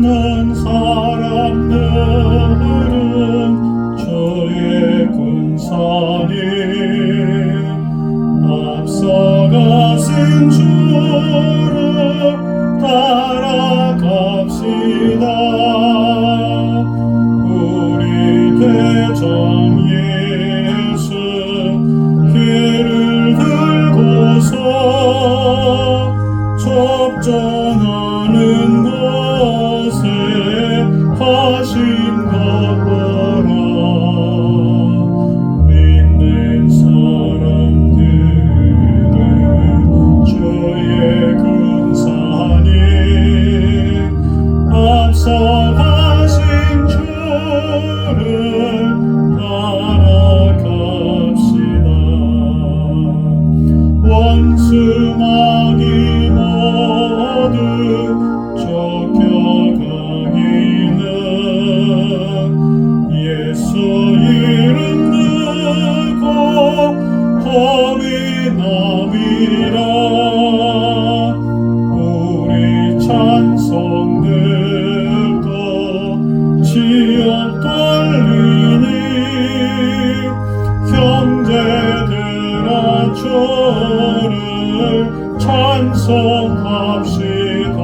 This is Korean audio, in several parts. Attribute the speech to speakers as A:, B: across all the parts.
A: 믿는 사람들은 주의 군사님 앞서가신 주를 따라갑시다. 우리 대장 예수 길을 들고서 접전하는 곳에 가신가 보라. 믿는 사람들은 주의 군사님 앞서가신 주를 따라갑시다. 원수 마귀 모두 쫓겨가기는 예수 이름 들고 겁이 남이라. 우리 찬송 듣고 지옥 떨리니 형제들아 주를 찬송합시다.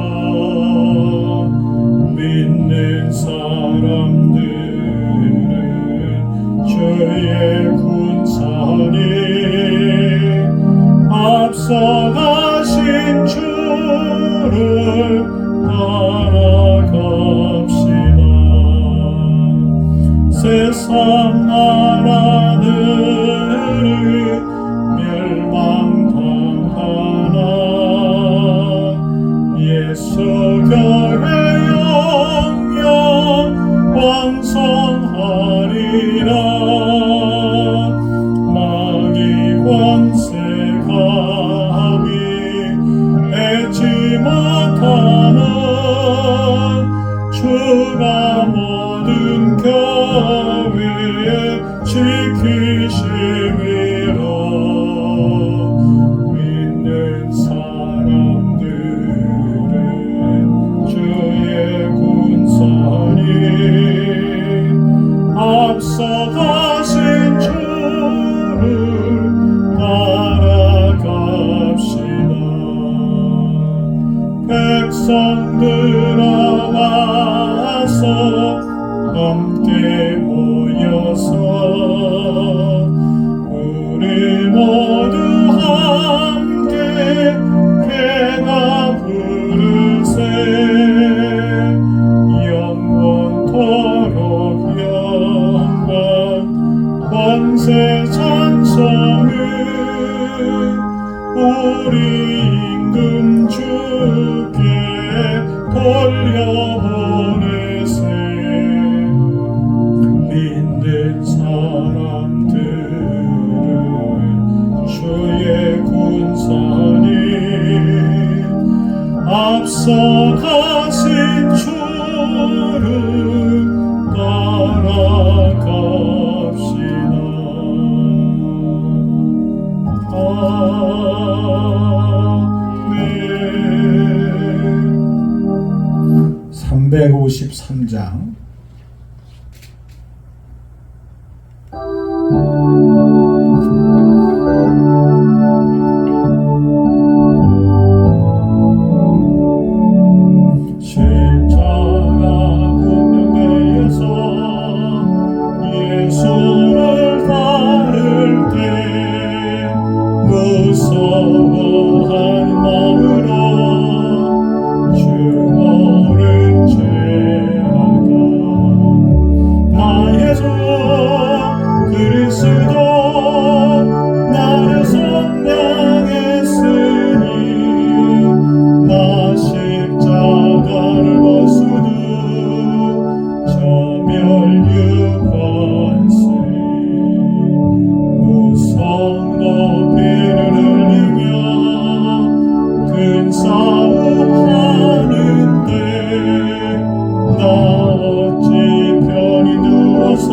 A: 믿는 사람들은 주의 군사님 앞서가신 주를 따라갑시다. 세상 나라들이 멸망당하나 예수 교회 영영 왕성하리라. 마귀 권세 감히 애지 못하는 주가 모든 교회 지키심이라. 믿는 사람들은 주의 군사님 앞서가신 주를 따라갑시다. 백성들아 와서 함께 모여서 우리 모두 함께 개가 부르세. 영원토록 영광 권세 찬송을 우리 임금 주께 돌려보내세. 믿는 사람들은 주의 군사님 앞서가신 주를 따라갑시다. 아멘. 353장 어찌 편히 누워서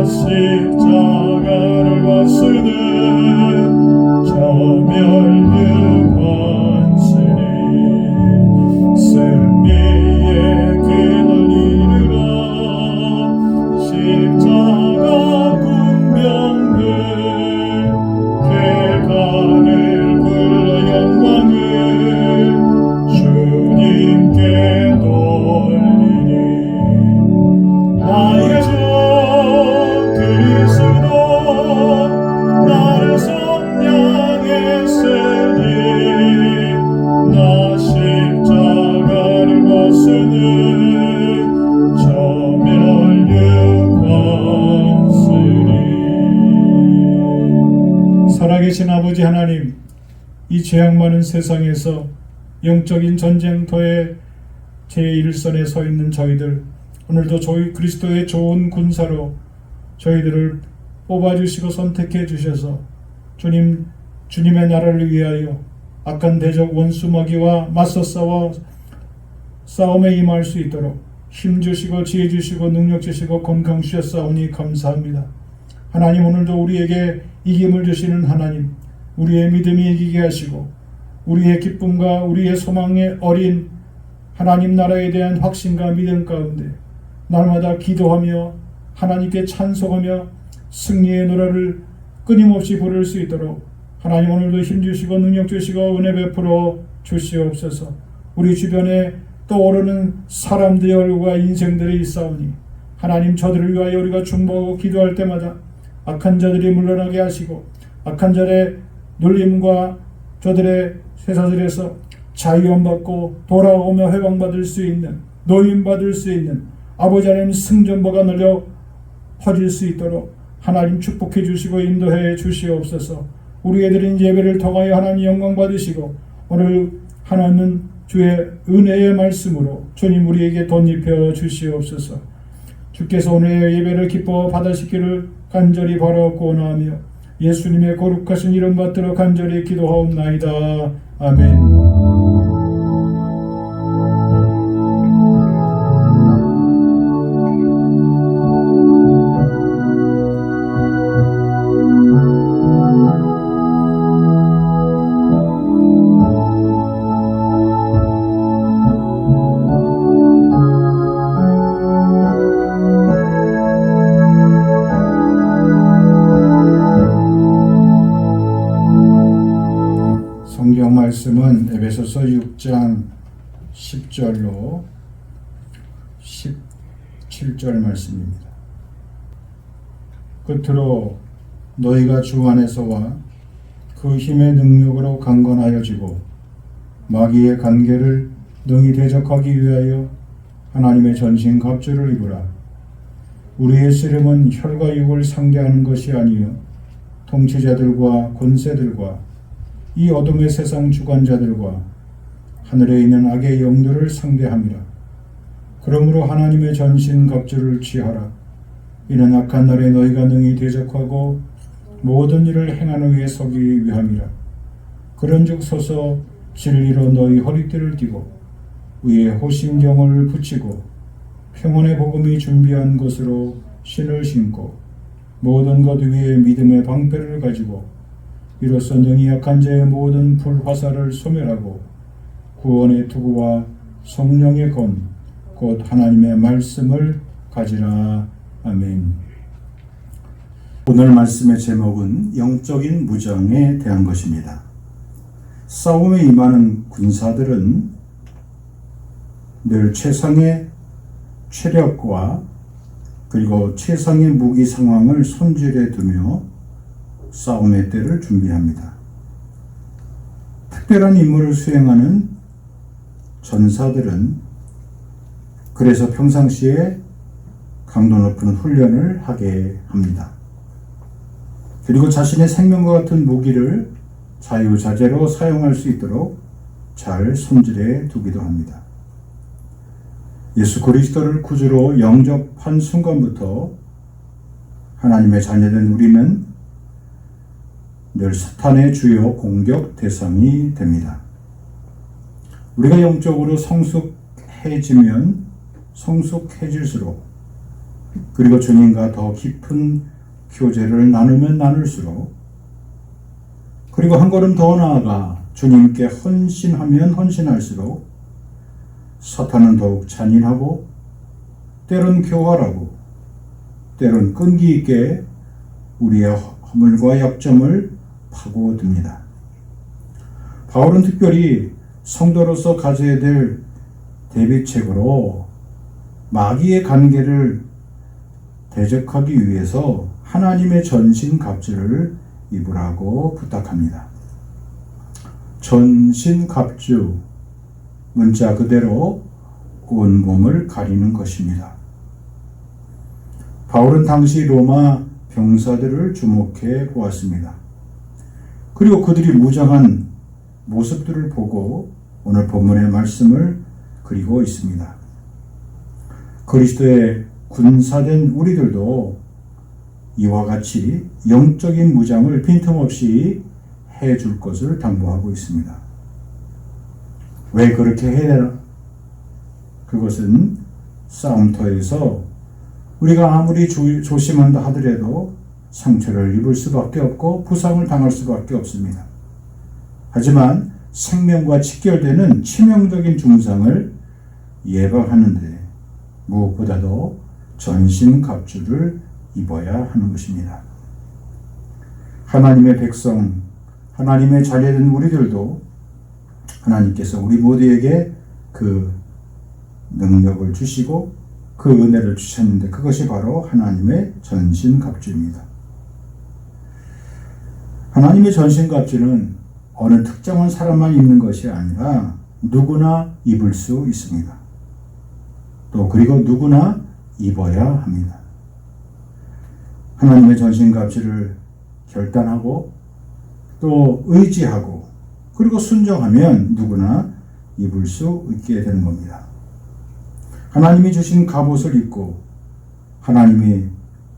A: 십자가를 벗으는 저 멸류관시니 승리의 그날 이르러 십자가 군병들 대가를 불러 영광을 주님께 돌리니 나의 주 그리스도 나를 속량했으니 나 십자가를 벗으는 저 멸류관시니. 살아계신 아버지 하나님, 이 죄악 많은 세상에서 영적인 전쟁터에 제1선에 서 있는 저희들, 오늘도 저희 그리스도의 좋은 군사로 저희들을 뽑아주시고 선택해 주셔서 주님의 나라를 위하여 악한 대적 원수 마귀와 맞서 싸워 싸움에 임할 수 있도록 힘 주시고 지혜 주시고 능력 주시고 건강 주셨사오니 감사합니다. 하나님, 오늘도 우리에게 이김을 주시는 하나님, 우리의 믿음이 이기게 하시고 우리의 기쁨과 우리의 소망에 어린 하나님 나라에 대한 확신과 믿음 가운데 날마다 기도하며 하나님께 찬송하며 승리의 노래를 끊임없이 부를 수 있도록 하나님, 오늘도 힘주시고 능력 주시고 은혜 베풀어 주시옵소서. 우리 주변에 떠오르는 사람들의 얼굴과 인생들이 있사오니 하나님, 저들을 위하여 우리가 중보하고 기도할 때마다 악한 자들이 물러나게 하시고 악한 자들의 놀림과 저들의 쇠사슬에서 자유함받고 돌아오며 회방받을 수 있는, 노임받을 수 있는 아버지 하나님 승전보가 널려 퍼질 수 있도록 하나님 축복해 주시고 인도해 주시옵소서. 우리의 드린 예배를 통하여 하나님 영광 받으시고 오늘 하나님 주의 은혜의 말씀으로 주님 우리에게 덧입혀 주시옵소서. 주께서 오늘의 예배를 기뻐 받으시기를 간절히 바라옵고 원하며 예수님의 거룩하신 이름 받들어 간절히 기도하옵나이다. 아멘. 성경 말씀은 에베소서 6장 10절로 17절 말씀입니다. 끝으로 너희가 주 안에서와 그 힘의 능력으로 강건하여지고 마귀의 관계를 능히 대적하기 위하여 하나님의 전신 갑주를 입으라. 우리의 씨름은 혈과 육을 상대하는 것이 아니요 통치자들과 권세들과 이 어둠의 세상 주관자들과 하늘에 있는 악의 영들을 상대함이라. 그러므로 하나님의 전신 갑주를 취하라. 이는 악한 날에 너희가 능히 대적하고 모든 일을 행하는 위에 서기 위함이라. 그런즉 서서 진리로 너희 허리띠를 띠고 위에 호심경을 붙이고 평온의 복음이 준비한 것으로 신을 신고 모든 것 위에 믿음의 방패를 가지고 이로써 능히 약한 자의 모든 불화살을 소멸하고 구원의 투구와 성령의 건 곧 하나님의 말씀을 가지라. 아멘. 오늘 말씀의 제목은 영적인 무장에 대한 것입니다. 싸움에 임하는 군사들은 늘 최상의 체력과 그리고 최상의 무기 상황을 손질해 두며 싸움의 때를 준비합니다. 특별한 임무를 수행하는 전사들은 그래서 평상시에 강도 높은 훈련을 하게 합니다. 그리고 자신의 생명과 같은 무기를 자유자재로 사용할 수 있도록 잘 손질해 두기도 합니다. 예수 그리스도를 구주로 영접한 순간부터 하나님의 자녀된 우리는 늘 사탄의 주요 공격 대상이 됩니다. 우리가 영적으로 성숙해질수록 그리고 주님과 더 깊은 교제를 나누면 나눌수록, 그리고 한 걸음 더 나아가 주님께 헌신하면 헌신할수록 사탄은 더욱 잔인하고 때론 교활하고 때론 끈기 있게 우리의 허물과 약점을 파고듭니다. 바울은 특별히 성도로서 가져야 될 대비책으로 마귀의 관계를 대적하기 위해서 하나님의 전신갑주를 입으라고 부탁합니다. 전신갑주, 문자 그대로 온몸을 가리는 것입니다. 바울은 당시 로마 병사들을 주목해 보았습니다. 그리고 그들이 무장한 모습들을 보고 오늘 본문의 말씀을 그리고 있습니다. 그리스도의 군사된 우리들도 이와 같이 영적인 무장을 빈틈없이 해줄 것을 당부하고 있습니다. 왜 그렇게 해야 되나? 그것은 싸움터에서 우리가 아무리 조심한다 하더라도 상처를 입을 수밖에 없고 부상을 당할 수밖에 없습니다. 하지만 생명과 직결되는 치명적인 중상을 예방하는데 무엇보다도 전신갑주를 입어야 하는 것입니다. 하나님의 백성, 하나님의 자녀된 우리들도 하나님께서 우리 모두에게 그 능력을 주시고 그 은혜를 주셨는데 그것이 바로 하나님의 전신갑주입니다. 하나님의 전신갑주는 어느 특정한 사람만 입는 것이 아니라 누구나 입을 수 있습니다. 또 그리고 누구나 입어야 합니다. 하나님의 전신갑주를 결단하고 또 의지하고 그리고 순종하면 누구나 입을 수 있게 되는 겁니다. 하나님이 주신 갑옷을 입고 하나님이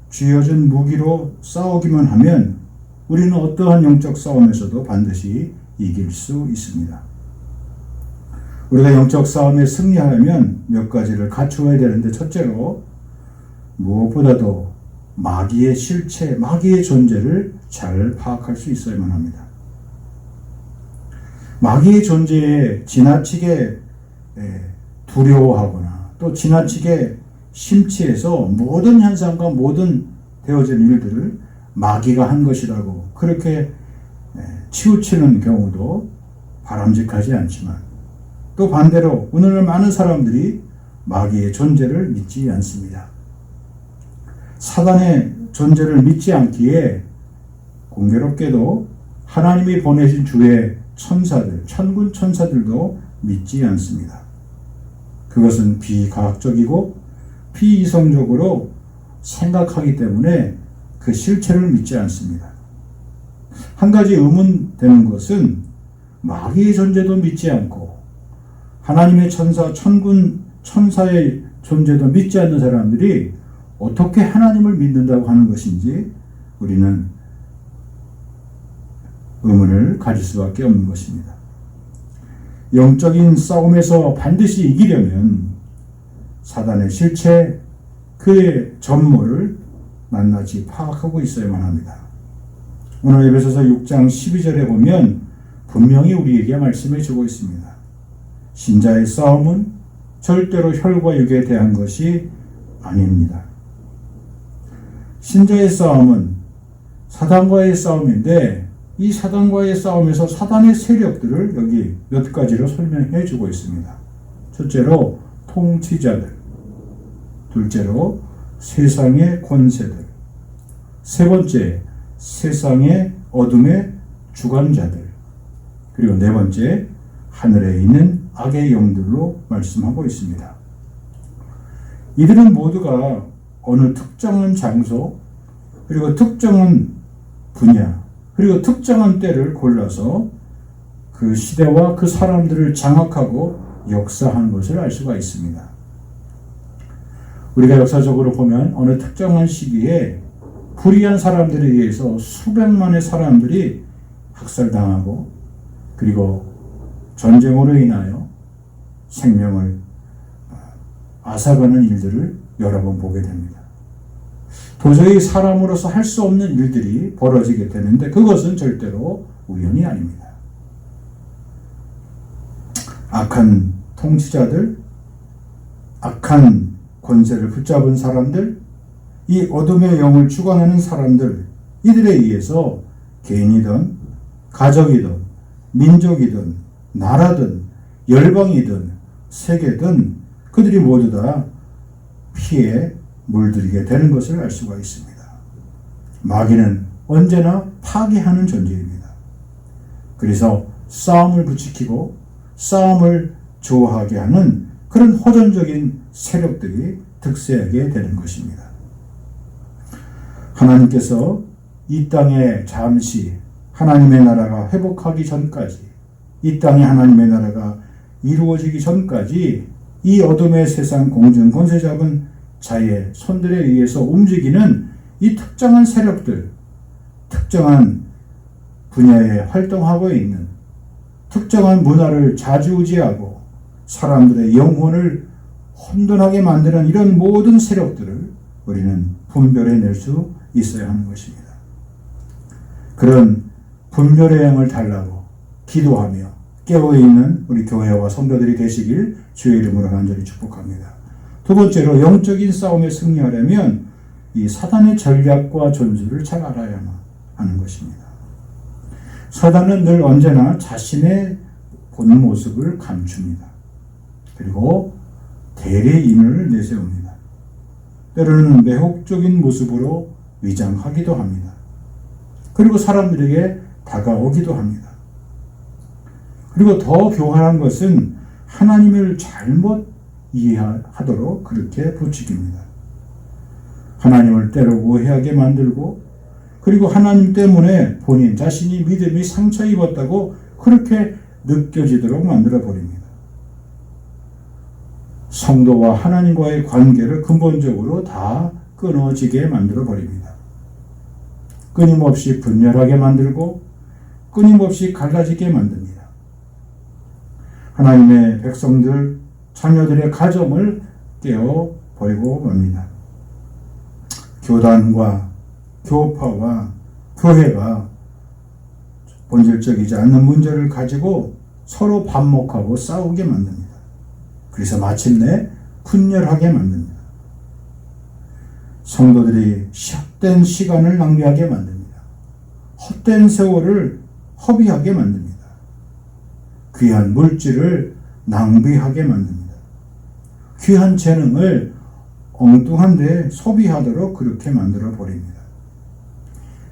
A: 쥐어준 무기로 싸우기만 하면 우리는 어떠한 영적 싸움에서도 반드시 이길 수 있습니다. 우리가 영적 싸움에 승리하려면 몇 가지를 갖추어야 되는데, 첫째로 무엇보다도 마귀의 실체, 마귀의 존재를 잘 파악할 수 있어야만 합니다. 마귀의 존재에 지나치게 두려워하거나 또 지나치게 심취해서 모든 현상과 모든 되어진 일들을 마귀가 한 것이라고 그렇게 치우치는 경우도 바람직하지 않지만, 또 반대로 오늘날 많은 사람들이 마귀의 존재를 믿지 않습니다. 사단의 존재를 믿지 않기에 공교롭게도 하나님이 보내신 주의 천사들, 천군 천사들도 믿지 않습니다. 그것은 비과학적이고 비이성적으로 생각하기 때문에 그 실체를 믿지 않습니다. 한 가지 의문되는 것은 마귀의 존재도 믿지 않고 하나님의 천사, 천군 천사의 존재도 믿지 않는 사람들이 어떻게 하나님을 믿는다고 하는 것인지 우리는 의문을 가질 수밖에 없는 것입니다. 영적인 싸움에서 반드시 이기려면 사단의 실체, 그의 전모를 낱낱이 파악하고 있어야만 합니다. 오늘 에베소서 6장 12절에 보면 분명히 우리에게 말씀해 주고 있습니다. 신자의 싸움은 절대로 혈과 육에 대한 것이 아닙니다. 신자의 싸움은 사단과의 싸움인데, 이 사단과의 싸움에서 사단의 세력들을 여기 몇 가지로 설명해 주고 있습니다. 첫째로 통치자들, 둘째로 세상의 권세들, 세 번째 세상의 어둠의 주관자들, 그리고 네 번째 하늘에 있는 악의 영들로 말씀하고 있습니다. 이들은 모두가 어느 특정한 장소, 그리고 특정한 분야, 그리고 특정한 때를 골라서 그 시대와 그 사람들을 장악하고 역사하는 것을 알 수가 있습니다. 우리가 역사적으로 보면 어느 특정한 시기에 불의한 사람들에 의해서 수백만의 사람들이 학살당하고 그리고 전쟁으로 인하여 생명을 앗아가는 일들을 여러 번 보게 됩니다. 도저히 사람으로서 할 수 없는 일들이 벌어지게 되는데 그것은 절대로 우연이 아닙니다. 악한 통치자들, 악한 권세를 붙잡은 사람들, 이 어둠의 영을 주관하는 사람들, 이들에 의해서 개인이든 가정이든 민족이든 나라든 열방이든 세계든 그들이 모두 다 피해 물들이게 되는 것을 알 수가 있습니다. 마귀는 언제나 파괴하는 존재입니다. 그래서 싸움을 부추기고 싸움을 좋아하게 하는 그런 호전적인 세력들이 득세하게 되는 것입니다. 하나님께서 이 땅에 잠시 하나님의 나라가 회복하기 전까지, 이 땅에 하나님의 나라가 이루어지기 전까지 이 어둠의 세상 공중 권세 잡은 자의 손들에 의해서 움직이는 이 특정한 세력들, 특정한 분야에 활동하고 있는 특정한 문화를 좌지우지하고 사람들의 영혼을 혼돈하게 만드는 이런 모든 세력들을 우리는 분별해낼 수 있어야 하는 것입니다. 그런 분별의 영을 달라고 기도하며 깨어있는 우리 교회와 성도들이 되시길 주의 이름으로 간절히 축복합니다. 두 번째로 영적인 싸움에 승리하려면 이 사단의 전략과 전술을 잘 알아야만 하는 것입니다. 사단은 늘 언제나 자신의 본 모습을 감춥니다. 그리고 대리인을 내세웁니다. 때로는 매혹적인 모습으로 위장하기도 합니다. 그리고 사람들에게 다가오기도 합니다. 그리고 더 교활한 것은 하나님을 잘못 이해하도록 그렇게 부추깁니다. 하나님을 때로 오해하게 만들고 그리고 하나님 때문에 본인 자신이 믿음이 상처 입었다고 그렇게 느껴지도록 만들어 버립니다. 성도와 하나님과의 관계를 근본적으로 다 끊어지게 만들어 버립니다. 끊임없이 분열하게 만들고 끊임없이 갈라지게 만듭니다. 하나님의 백성들, 자녀들의 가정을 깨어버리고 맙니다. 교단과 교파와 교회가 본질적이지 않는 문제를 가지고 서로 반목하고 싸우게 만듭니다. 그래서 마침내 분열하게 만듭니다. 성도들이 헛된 시간을 낭비하게 만듭니다. 헛된 세월을 허비하게 만듭니다. 귀한 물질을 낭비하게 만듭니다. 귀한 재능을 엉뚱한 데 소비하도록 그렇게 만들어 버립니다.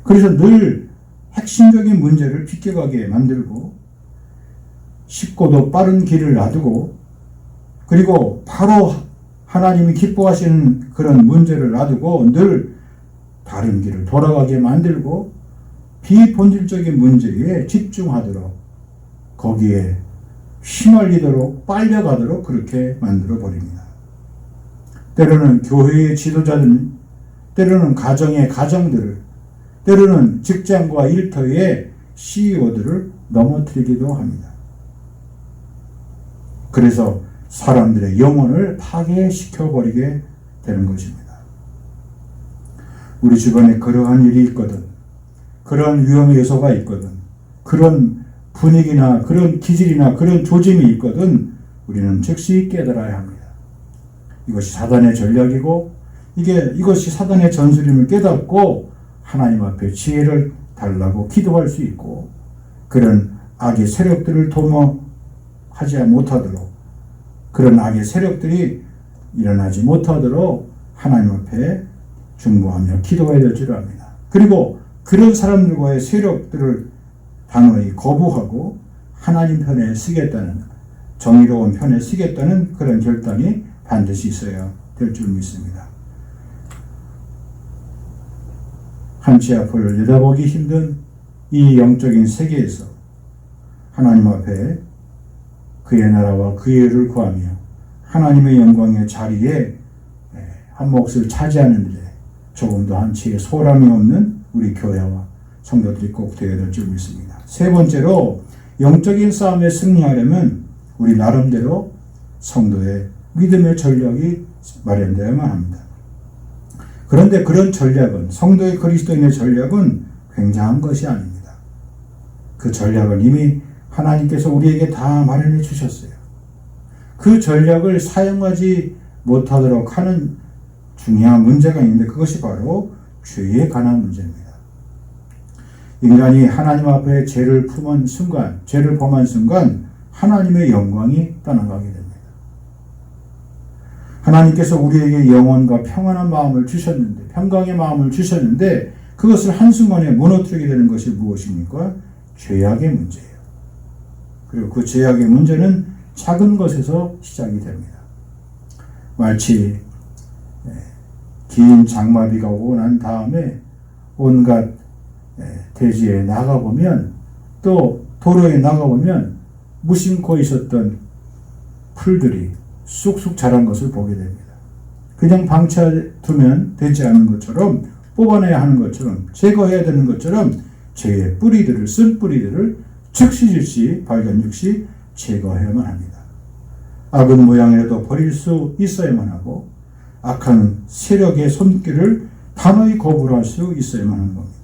A: 그래서 늘 핵심적인 문제를 비껴가게 만들고 쉽고도 빠른 길을 놔두고 그리고 바로 하나님이 기뻐하시는 그런 문제를 놔두고 늘 다른 길을 돌아가게 만들고 비본질적인 문제에 집중하도록 거기에 휘말리도록 빨려가도록 그렇게 만들어 버립니다. 때로는 교회의 지도자들, 때로는 가정의 가정들을, 때로는 직장과 일터의 CEO들을 넘어뜨리기도 합니다. 그래서 사람들의 영혼을 파괴시켜버리게 되는 것입니다. 우리 주변에 그러한 일이 있거든, 그런 위험 요소가 있거든, 그런 분위기나 그런 기질이나 그런 조짐이 있거든 우리는 즉시 깨달아야 합니다. 이것이 사단의 전략이고 이것이 사단의 전술임을 깨닫고 하나님 앞에 지혜를 달라고 기도할 수 있고 그런 악의 세력들을 도모하지 못하도록 그런 악의 세력들이 일어나지 못하도록 하나님 앞에 중보하며 기도해야 될 줄 압니다. 그리고 그런 사람들과의 세력들을 단호히 거부하고 하나님 편에 서겠다는, 정의로운 편에 서겠다는 그런 결단이 반드시 있어야 될 줄 믿습니다. 한치 앞을 내다보기 힘든 이 영적인 세계에서 하나님 앞에 그의 나라와 그의 의를 구하며 하나님의 영광의 자리에 한 몫을 차지하는 일에 조금도 한치의 소람이 없는 우리 교회와 성도들이 꼭 되어야 될 줄 믿습니다. 세 번째로 영적인 싸움에 승리하려면 우리 나름대로 성도의 믿음의 전략이 마련되어야만 합니다.
B: 그런데 그런 전략은, 성도의 그리스도인의 전략은 굉장한 것이 아닙니다. 그 전략을 이미 하나님께서 우리에게 다 마련해 주셨어요. 그 전략을 사용하지 못하도록 하는 중요한 문제가 있는데, 그것이 바로 죄에 관한 문제입니다. 인간이 하나님 앞에 죄를 품은 순간, 죄를 범한 순간 하나님의 영광이 떠나가게 됩니다. 하나님께서 우리에게 영원과 평안한 마음을 주셨는데, 평강의 마음을 주셨는데, 그것을 한순간에 무너뜨리게 되는 것이 무엇입니까? 죄악의 문제예요. 그리고 그 죄악의 문제는 작은 것에서 시작이 됩니다. 마치 긴 장마비가 오고 난 다음에 온갖 대지에 나가보면, 또 도로에 나가보면 무심코 있었던 풀들이 쑥쑥 자란 것을 보게 됩니다. 그냥 방치해두면 되지 않는 것처럼, 뽑아내야 하는 것처럼, 제거해야 되는 것처럼 죄의 뿌리들을, 쓴 뿌리들을 즉시 발견 즉시 제거해야만 합니다. 악은 모양이라도 버릴 수 있어야만 하고, 악한 세력의 손길을 단호히 거부할 수 있어야만 하는 겁니다.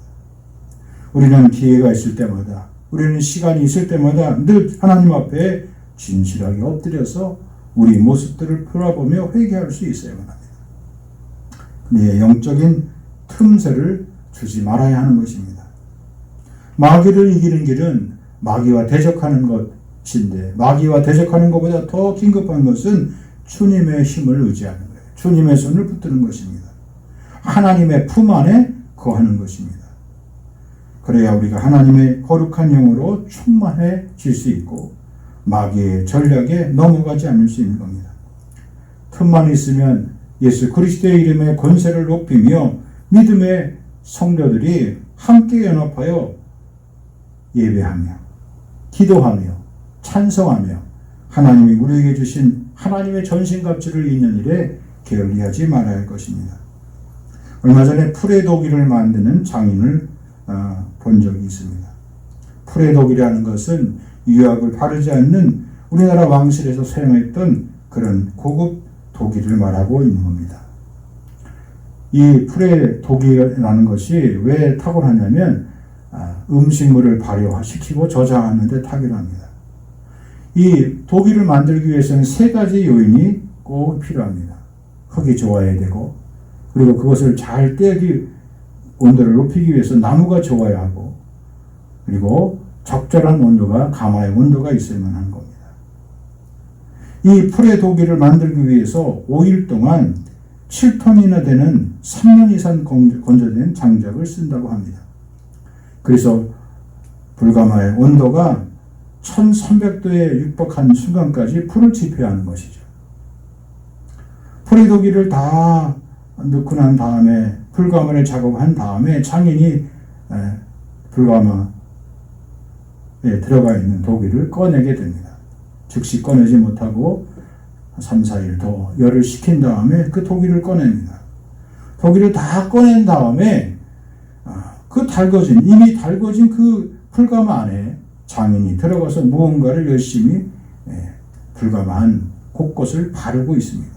B: 우리는 기회가 있을 때마다, 우리는 시간이 있을 때마다 늘 하나님 앞에 진실하게 엎드려서 우리 모습들을 돌아보며 회개할 수 있어야만 합니다. 우리의 영적인 틈새를 주지 말아야 하는 것입니다. 마귀를 이기는 길은 마귀와 대적하는 것인데, 마귀와 대적하는 것보다 더 긴급한 것은 주님의 힘을 의지하는 거예요. 주님의 손을 붙드는 것입니다. 하나님의 품 안에 거하는 것입니다. 그래야 우리가 하나님의 거룩한 영으로 충만해질 수 있고, 마귀의 전략에 넘어가지 않을 수 있는 겁니다. 틈만 있으면 예수 그리스도의 이름의 권세를 높이며 믿음의 성도들이 함께 연합하여 예배하며 기도하며 찬송하며 하나님이 우리에게 주신 하나님의 전신갑주를 잇는 일에 게을리하지 말아야 할 것입니다. 얼마 전에 풀의 독일을 만드는 장인을 본 적이 있습니다. 풀의 독일이라는 것은 유약을 바르지 않는 우리나라 왕실에서 사용했던 그런 고급 독일을 말하고 있는 겁니다. 이 풀의 독일이라는 것이 왜 탁월하냐면 음식물을 발효시키고 저장하는 데 탁월합니다. 이 독일을 만들기 위해서는 세 가지 요인이 꼭 필요합니다. 흙이 좋아야 되고, 그리고 그것을 잘 떼기, 온도를 높이기 위해서 나무가 좋아야 하고, 그리고 적절한 온도가, 가마의 온도가 있어야만 하는 겁니다. 이 풀의 독일을 만들기 위해서 5일 동안 7톤이나 되는 3년 이상 건조된 장작을 쓴다고 합니다. 그래서 불가마의 온도가 1300도에 육박한 순간까지 풀을 지펴야 하는 것이죠. 풀의 독일을 다 넣고 난 다음에, 불가마를 작업한 다음에 장인이 불가마에 들어가 있는 독일을 꺼내게 됩니다. 즉시 꺼내지 못하고 3, 4일 더 열을 식힌 다음에 그 독일을 꺼냅니다. 독일을 다 꺼낸 다음에 그 이미 달궈진 그 불가마 안에 장인이 들어가서 무언가를 열심히 불가마 안 곳곳을 바르고 있습니다.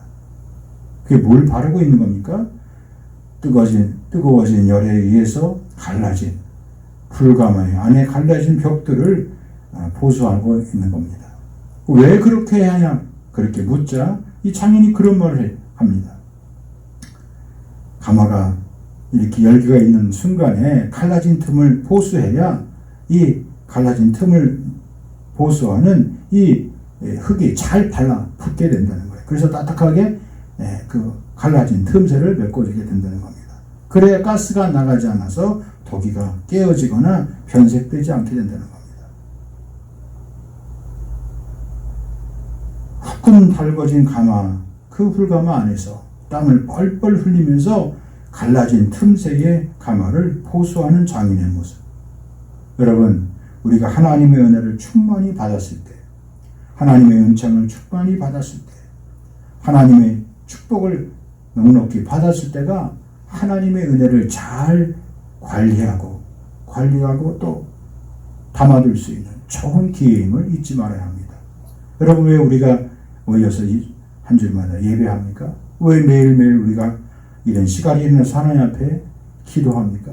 B: 그게 뭘 바르고 있는 겁니까? 뜨거워진 열에 의해서 갈라진, 불가마 안에 갈라진 벽들을 보수하고 있는 겁니다. 왜 그렇게 해야 하냐? 그렇게 묻자 이 장인이 그런 말을 합니다. 가마가 이렇게 열기가 있는 순간에 갈라진 틈을 보수해야 이 갈라진 틈을 보수하는 이 흙이 잘 발라 붙게 된다는 거예요. 그래서 따뜻하게 그 갈라진 틈새를 메꿔주게 된다는 겁니다. 그래야 가스가 나가지 않아서 독이가 깨어지거나 변색되지 않게 된다는 겁니다. 후끈 달궈진 가마, 그 불가마 안에서 땀을 뻘뻘 흘리면서 갈라진 틈새의 가마를 보수하는 장인의 모습. 여러분, 우리가 하나님의 은혜를 충만히 받았을 때, 하나님의 은총을 충만히 받았을 때, 하나님의 축복을 넉넉히 받았을 때가 하나님의 은혜를 잘 관리하고 또 담아둘 수 있는 좋은 기회임을 잊지 말아야 합니다. 여러분, 왜 우리가 모여서 한 주일마다 예배합니까? 왜 매일매일 우리가 이런 시간이 일어나서 하나님 앞에 기도합니까?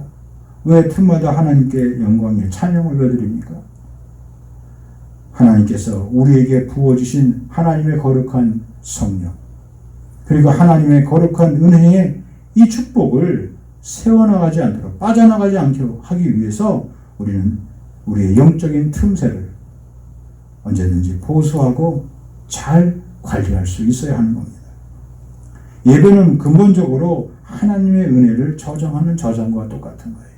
B: 왜 틈마다 하나님께 영광의 찬양을 올려드립니까? 하나님께서 우리에게 부어주신 하나님의 거룩한 성령, 그리고 하나님의 거룩한 은혜의 이 축복을 세워나가지 않도록, 빠져나가지 않게 하기 위해서 우리는 우리의 영적인 틈새를 언제든지 보수하고 잘 관리할 수 있어야 하는 겁니다. 예배는 근본적으로 하나님의 은혜를 저장하는 저장과 똑같은 거예요.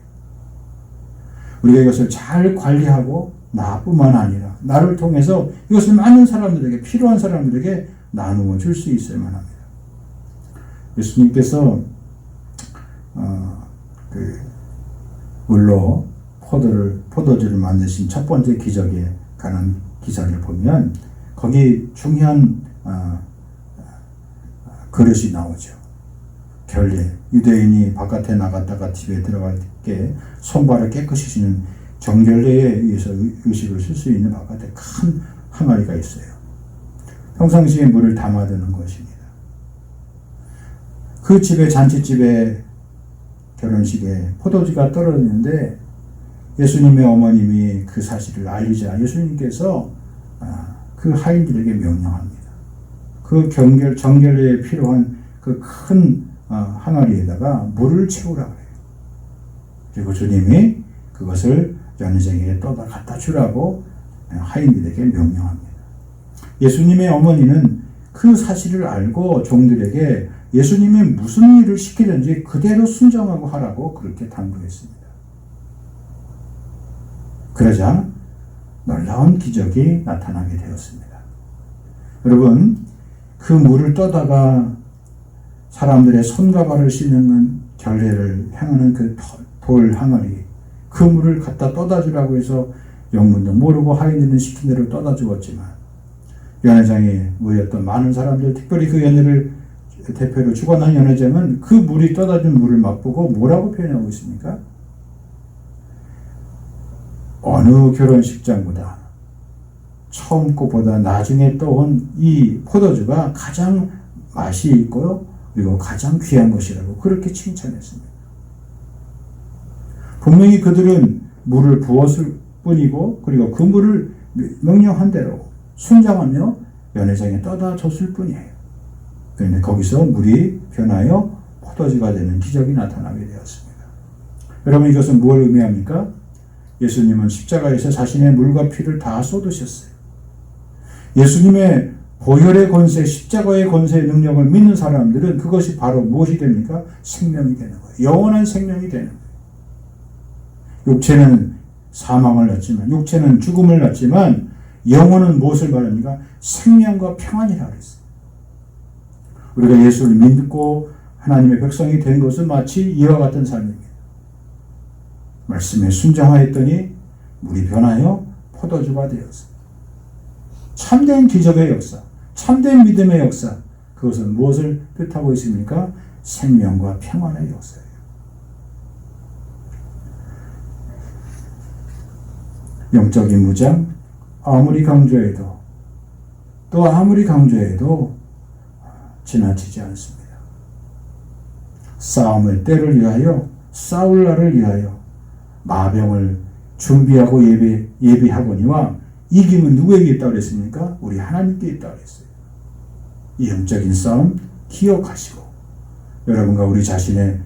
B: 우리가 이것을 잘 관리하고 나뿐만 아니라 나를 통해서 이것을 많은 사람들에게, 필요한 사람들에게 나누어 줄 수 있어야만 합니다. 예수님께서 물로 포도주를 만드신 첫 번째 기적에 관한 기사를 보면 거기 중요한 그릇이 나오죠. 결례, 유대인이 바깥에 나갔다가 집에 들어갈 때 손발을 깨끗이 씻는 정결례에 의해서 의식을 쓸 수 있는 바깥에 큰 항아리가 있어요. 평상시에 물을 담아두는 것입니다. 그 집에, 잔치집에, 결혼식에 포도주가 떨어졌는데 예수님의 어머님이 그 사실을 알리자 예수님께서 그 하인들에게 명령합니다. 그 정결례에 필요한 그 큰 항아리에다가 물을 채우라 그래요. 그리고 주님이 그것을 연회장에 떠다 갖다 주라고 하인들에게 명령합니다. 예수님의 어머니는 그 사실을 알고 종들에게 예수님이 무슨 일을 시키든지 그대로 순종하고 하라고 그렇게 당부했습니다. 그러자 놀라운 기적이 나타나게 되었습니다. 여러분, 그 물을 떠다가 사람들의 손과 발을 씻는 결례를 향하는 그 돌 항아리, 그 물을 갖다 떠다 주라고 해서 영문도 모르고 하인들은 시킨 대로 떠다 주었지만 연회장에 모였던 많은 사람들, 특별히 그 연회를 대표로 주관한 연회장은 그 물이 떠다 준 물을 맛보고 뭐라고 표현하고 있습니까? 어느 결혼식장보다 처음 것보다 나중에 떠온 이 포도주가 가장 맛이 있고 그리고 가장 귀한 것이라고 그렇게 칭찬했습니다. 분명히 그들은 물을 부었을 뿐이고 그리고 그 물을 명령한 대로 순종하며 연회장에 떠다 줬을 뿐이에요. 그런데 거기서 물이 변하여 포도주가 되는 기적이 나타나게 되었습니다. 여러분, 이것은 무엇을 의미합니까? 예수님은 십자가에서 자신의 물과 피를 다 쏟으셨어요. 예수님의 보혈의 권세, 십자가의 권세의 능력을 믿는 사람들은 그것이 바로 무엇이 됩니까? 생명이 되는 거예요. 영원한 생명이 되는 거예요. 육체는 사망을 낳지만, 육체는 죽음을 낳지만 영혼은 무엇을 말합니까? 생명과 평안이라고 했어요. 우리가 예수를 믿고 하나님의 백성이 된 것은 마치 이와 같은 삶입니다. 말씀에 순종하였더니 물이 변하여 포도주가 되었어요. 참된 기적의 역사, 참된 믿음의 역사, 그것은 무엇을 뜻하고 있습니까? 생명과 평안의 역사예요. 영적인 무장, 아무리 강조해도 지나치지 않습니다. 싸움의 때를 위하여, 싸울 날을 위하여 마병을 준비하고 예비하거니와 이김은 누구에게 있다고 그랬습니까? 우리 하나님께 있다고 그랬어요. 이 영적인 싸움 기억하시고 여러분과 우리 자신의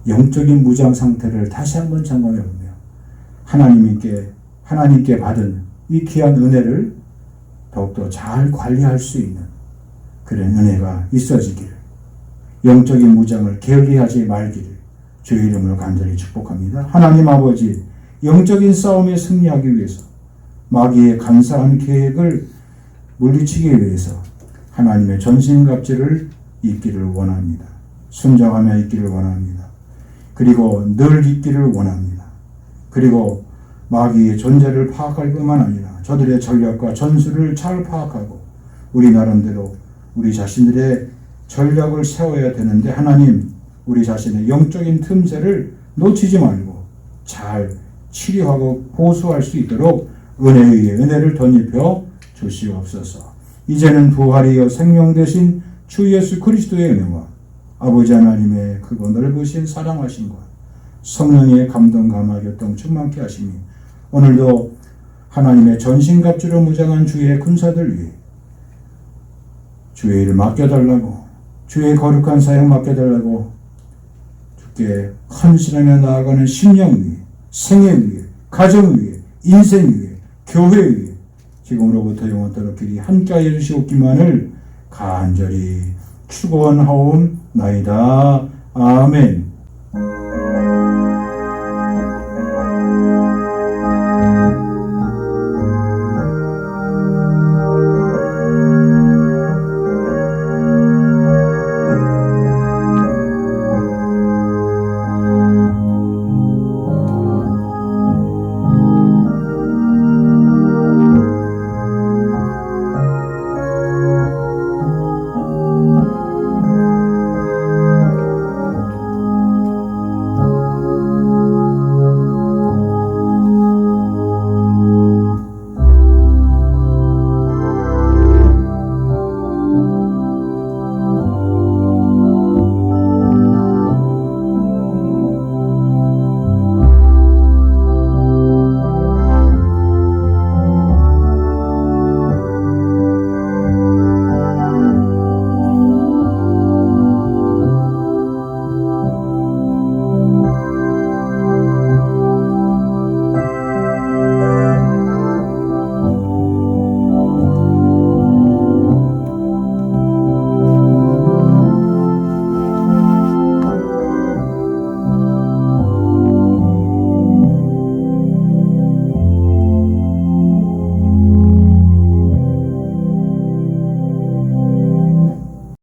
B: 영적인 무장 상태를 다시 한번 점검해 보며 하나님께 받은 이 귀한 은혜를 더욱더 잘 관리할 수 있는 그런 은혜가 있어지기를, 영적인 무장을 게을리하지 말기를 주의 이름으로 간절히 축복합니다. 하나님 아버지, 영적인 싸움에 승리하기 위해서 마귀의 간사한 계획을 물리치기 위해서 하나님의 전신갑주를 입기를 원합니다. 순종하며 있기를 원합니다. 그리고 늘 있기를 원합니다. 그리고 마귀의 존재를 파악할 뿐만 아니라 저들의 전략과 전술을 잘 파악하고 우리 나름대로 우리 자신들의 전략을 세워야 되는데 하나님, 우리 자신의 영적인 틈새를 놓치지 말고 잘 치료하고 보수할 수 있도록 은혜에 의해 은혜를 덧입혀 주시옵소서. 이제는 부활이여 생명 되신 주 예수 그리스도의 은혜와 아버지 하나님의 그거 넓으신 사랑하심과 성령의 감동 감화 교통 충만케 하시니 오늘도 하나님의 전신갑주로 무장한 주의 군사들 위해 주의 일 맡겨달라고, 주의 거룩한 사역 맡겨달라고 주께 헌신하며 나아가는 심령 위에, 생애 위에, 가정 위에, 인생 위에, 교회 위에 지금으로부터 영원토록 길이 함께하여 주시옵기만을 간절히 축원하옵나이다. 아멘.